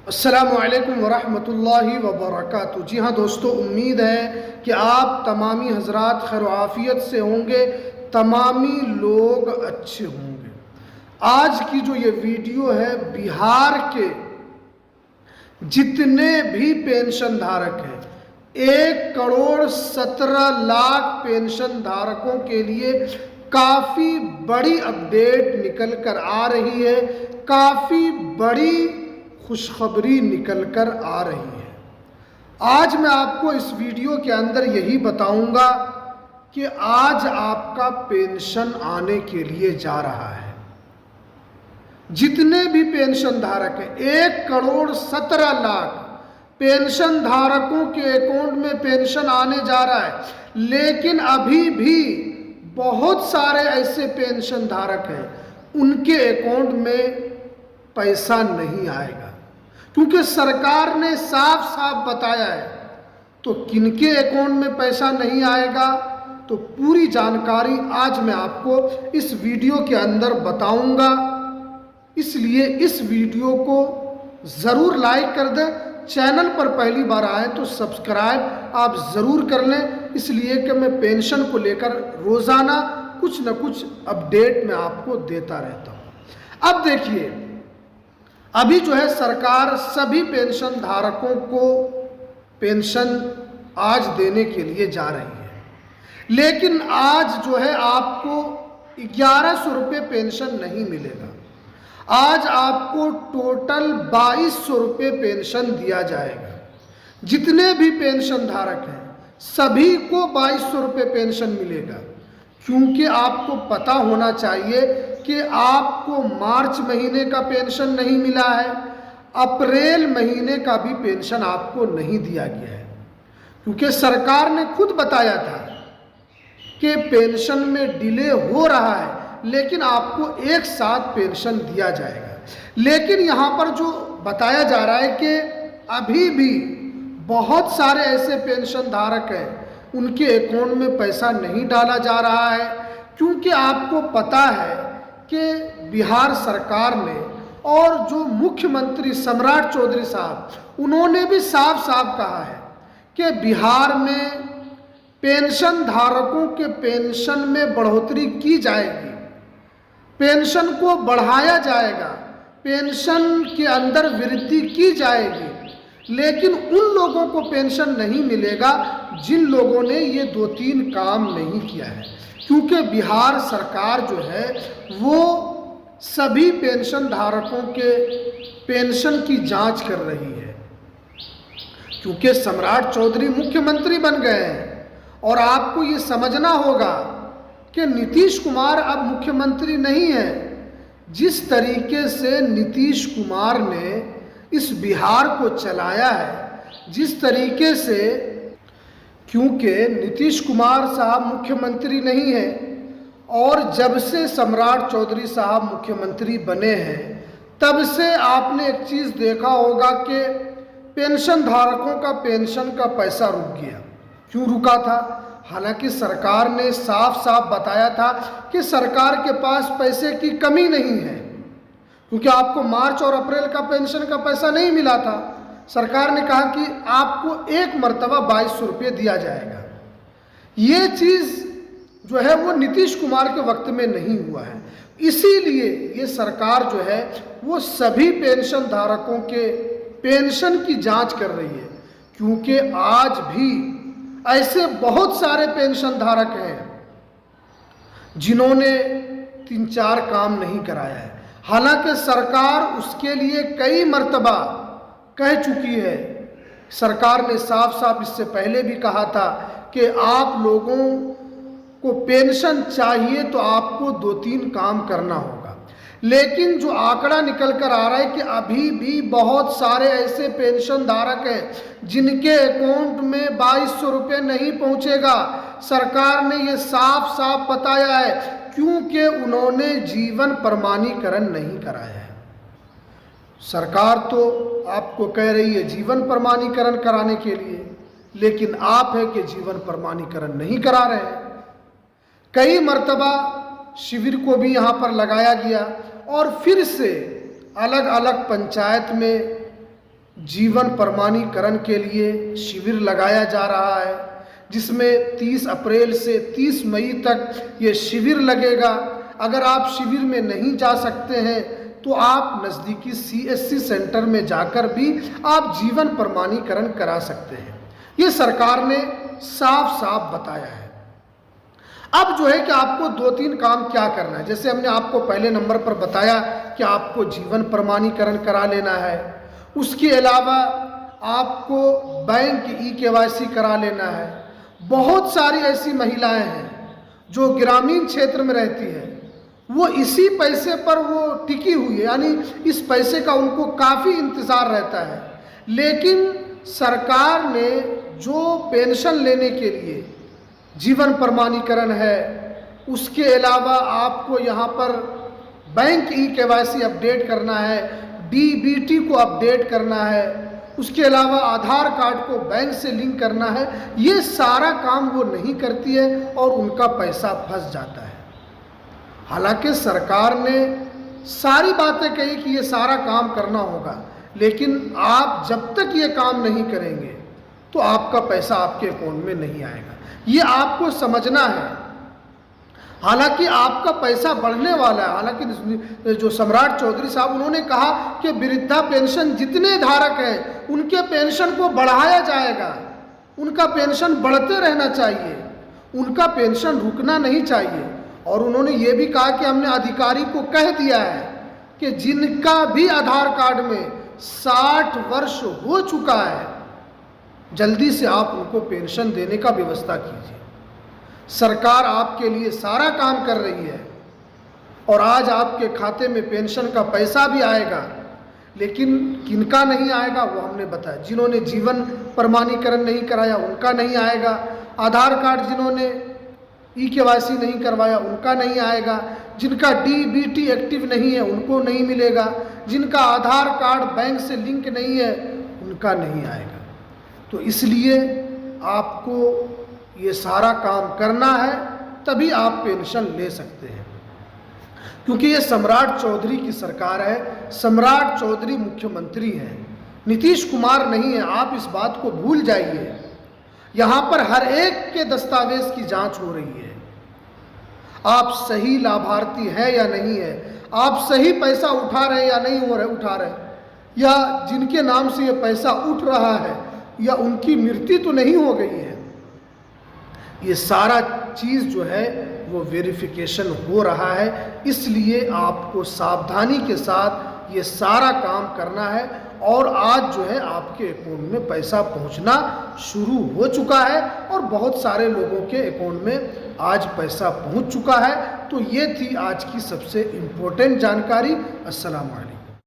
अस्सलामुअलैकुम वरहमतुल्लाहि वबरकातुहू। जी हाँ दोस्तों, उम्मीद है कि आप तमामी हजरात खैर आफियत से होंगे, तमामी लोग अच्छे होंगे। आज की जो ये वीडियो है, बिहार के जितने भी पेंशन धारक हैं, 1,17,00,000 पेंशन धारकों के लिए काफ़ी बड़ी अपडेट निकल कर आ रही है, काफ़ी बड़ी खुशखबरी निकल कर आ रही है। आज मैं आपको इस वीडियो के अंदर यही बताऊंगा कि आज आपका पेंशन आने के लिए जा रहा है। जितने भी पेंशन धारक हैं, 1,17,00,000 पेंशन धारकों के अकाउंट में पेंशन आने जा रहा है। लेकिन अभी भी बहुत सारे ऐसे पेंशन धारक हैं, उनके अकाउंट में पैसा नहीं आएगा, क्योंकि सरकार ने साफ साफ बताया है। तो किनके अकाउंट में पैसा नहीं आएगा, तो पूरी जानकारी आज मैं आपको इस वीडियो के अंदर बताऊंगा। इसलिए इस वीडियो को ज़रूर लाइक कर दें। चैनल पर पहली बार आए तो सब्सक्राइब आप ज़रूर कर लें, इसलिए कि मैं पेंशन को लेकर रोज़ाना कुछ न कुछ अपडेट मैं आपको देता रहता हूँ। अब देखिए, अभी जो है सरकार सभी पेंशन धारकों को पेंशन आज देने के लिए जा रही है। लेकिन आज जो है आपको 1100 रुपये पेंशन नहीं मिलेगा। आज आपको टोटल 2200 रुपये पेंशन दिया जाएगा। जितने भी पेंशन धारक हैं, सभी को 2200 रुपये पेंशन मिलेगा। क्योंकि आपको पता होना चाहिए कि आपको मार्च महीने का पेंशन नहीं मिला है, अप्रैल महीने का भी पेंशन आपको नहीं दिया गया है। क्योंकि सरकार ने खुद बताया था कि पेंशन में डिले हो रहा है, लेकिन आपको एक साथ पेंशन दिया जाएगा। लेकिन यहाँ पर जो बताया जा रहा है कि अभी भी बहुत सारे ऐसे पेंशन धारक हैं, उनके अकाउंट में पैसा नहीं डाला जा रहा है। क्योंकि आपको पता है कि बिहार सरकार ने और जो मुख्यमंत्री सम्राट चौधरी साहब, उन्होंने भी साफ साफ कहा है कि बिहार में पेंशन धारकों के पेंशन में बढ़ोतरी की जाएगी, पेंशन को बढ़ाया जाएगा, पेंशन के अंदर वृद्धि की जाएगी। लेकिन उन लोगों को पेंशन नहीं मिलेगा जिन लोगों ने ये 2-3 काम नहीं किया है। क्योंकि बिहार सरकार जो है वो सभी पेंशन धारकों के पेंशन की जांच कर रही है। क्योंकि सम्राट चौधरी मुख्यमंत्री बन गए हैं, और आपको ये समझना होगा कि नीतीश कुमार अब मुख्यमंत्री नहीं है। जिस तरीके से नीतीश कुमार ने इस बिहार को चलाया है, जिस तरीके से, क्योंकि नीतीश कुमार साहब मुख्यमंत्री नहीं है, और जब से सम्राट चौधरी साहब मुख्यमंत्री बने हैं, तब से आपने एक चीज़ देखा होगा कि पेंशन धारकों का पेंशन का पैसा रुक गया। क्यों रुका था? हालांकि सरकार ने साफ साफ बताया था कि सरकार के पास पैसे की कमी नहीं है। क्योंकि आपको मार्च और अप्रैल का पेंशन का पैसा नहीं मिला था, सरकार ने कहा कि आपको एक मर्तबा 2200 रुपये दिया जाएगा। ये चीज़ जो है वो नीतीश कुमार के वक्त में नहीं हुआ है। इसीलिए ये सरकार जो है वो सभी पेंशन धारकों के पेंशन की जांच कर रही है। क्योंकि आज भी ऐसे बहुत सारे पेंशन धारक हैं जिन्होंने 3-4 काम नहीं कराया है। हालांकि सरकार उसके लिए कई मर्तबा कह चुकी है। सरकार ने साफ साफ इससे पहले भी कहा था कि आप लोगों को पेंशन चाहिए तो आपको 2-3 काम करना होगा। लेकिन जो आंकड़ा निकल कर आ रहा है कि अभी भी बहुत सारे ऐसे पेंशन धारक हैं जिनके अकाउंट में 2200 रुपये नहीं पहुंचेगा। सरकार ने ये साफ साफ बताया है, क्योंकि उन्होंने जीवन प्रमाणीकरण नहीं कराया है। सरकार तो आपको कह रही है जीवन प्रमाणीकरण कराने के लिए, लेकिन आप है कि जीवन प्रमाणीकरण नहीं करा रहे हैं। कई मर्तबा शिविर को भी यहाँ पर लगाया गया, और फिर से अलग अलग पंचायत में जीवन प्रमाणीकरण के लिए शिविर लगाया जा रहा है, जिसमें 30 अप्रैल से 30 मई तक ये शिविर लगेगा। अगर आप शिविर में नहीं जा सकते हैं तो आप नज़दीकी CSC सेंटर में जाकर भी आप जीवन प्रमाणीकरण करा सकते हैं। ये सरकार ने साफ साफ बताया है। अब जो है कि आपको 2-3 काम क्या करना है। जैसे हमने आपको पहले नंबर पर बताया कि आपको जीवन प्रमाणीकरण करा लेना है, उसके अलावा आपको बैंक eKYC करा लेना है। बहुत सारी ऐसी महिलाएं हैं जो ग्रामीण क्षेत्र में रहती है, वो इसी पैसे पर वो टिकी हुई है, यानी इस पैसे का उनको काफ़ी इंतज़ार रहता है। लेकिन सरकार ने जो पेंशन लेने के लिए जीवन प्रमाणीकरण है, उसके अलावा आपको यहाँ पर बैंक eKYC अपडेट करना है, DBT को अपडेट करना है, उसके अलावा आधार कार्ड को बैंक से लिंक करना है, ये सारा काम वो नहीं करती है और उनका पैसा फंस जाता है। हालांकि सरकार ने सारी बातें कही कि ये सारा काम करना होगा, लेकिन आप जब तक ये काम नहीं करेंगे तो आपका पैसा आपके अकाउंट में नहीं आएगा। ये आपको समझना है। हालांकि आपका पैसा बढ़ने वाला है। हालांकि जो सम्राट चौधरी साहब उन्होंने कहा कि वृद्धा पेंशन जितने धारक हैं उनके पेंशन को बढ़ाया जाएगा, उनका पेंशन बढ़ते रहना चाहिए, उनका पेंशन रुकना नहीं चाहिए। और उन्होंने ये भी कहा कि हमने अधिकारी को कह दिया है कि जिनका भी आधार कार्ड में 60 वर्ष हो चुका है, जल्दी से आप उनको पेंशन देने का व्यवस्था कीजिए। सरकार आपके लिए सारा काम कर रही है और आज आपके खाते में पेंशन का पैसा भी आएगा। लेकिन किनका नहीं आएगा वो हमने बताया। जिन्होंने जीवन प्रमाणीकरण नहीं कराया उनका नहीं आएगा, आधार कार्ड जिन्होंने eKYC नहीं करवाया उनका नहीं आएगा, जिनका DBT एक्टिव नहीं है उनको नहीं मिलेगा, जिनका आधार कार्ड बैंक से लिंक नहीं है उनका नहीं आएगा। तो इसलिए आपको ये सारा काम करना है, तभी आप पेंशन ले सकते हैं। क्योंकि ये सम्राट चौधरी की सरकार है, सम्राट चौधरी मुख्यमंत्री हैं, नीतीश कुमार नहीं है। आप इस बात को भूल जाइए। यहाँ पर हर एक के दस्तावेज की जांच हो रही है। आप सही लाभार्थी है या नहीं है, आप सही पैसा उठा रहे या नहीं उठा रहे, या जिनके नाम से ये पैसा उठ रहा है या उनकी मृत्यु तो नहीं हो गई है। ये सारा चीज़ जो है वो वेरिफिकेशन हो रहा है। इसलिए आपको सावधानी के साथ ये सारा काम करना है। और आज जो है आपके अकाउंट में पैसा पहुंचना शुरू हो चुका है और बहुत सारे लोगों के अकाउंट में आज पैसा पहुंच चुका है। तो ये थी आज की सबसे इम्पोर्टेंट जानकारी। अस्सलाम वालेकुम।